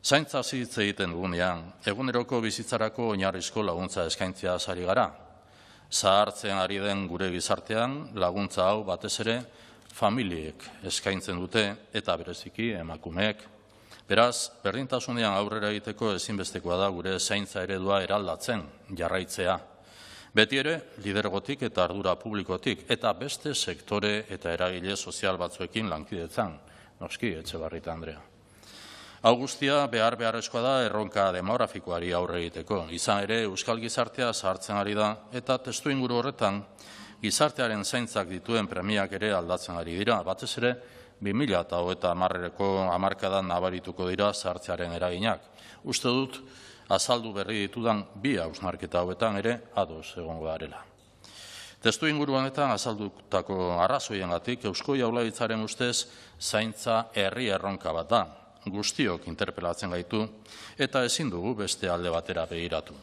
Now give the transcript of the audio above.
Zaintzaz hitz egiten dugunean, eguneroko bizitzarako oinarrizko laguntza eskaintzea ari gara. Zahartzen ari den gure gizartean, laguntza hau batez ere familiek eskaintzen dute eta bereziki emakumeek. Beraz, berdintasunean aurrera egiteko ezinbestekoa da gure zaintza eredua eraldatzen jarraitzea. Beti ere, lidergotik eta ardura publikotik eta beste sektore eta eragile sozial batzuekin lankidetzan. Noski, Etxebarrieta Andrea. Hau guztia beharrezkoa da erronka demografikoari aurre egiteko. Izan ere, euskal gizartea zahartzen ari da eta testuinguru horretan gizartearen zaintzak dituen premiak ere aldatzen ari dira. Batez ere, 2030ko hamarkadan nabarituko dira zahartzearen eraginak. Uste dut, azaldu berri ditudan bi hausnarketa hauetan ere ados egongo garela. Testuinguru honetan azaldutako arrazoiengatik Eusko Jaurlaritzaren ustez zaintza herri erronka bat da. Guztiok interpelatzen gaitu eta ezin dugu beste alde batera begiratu.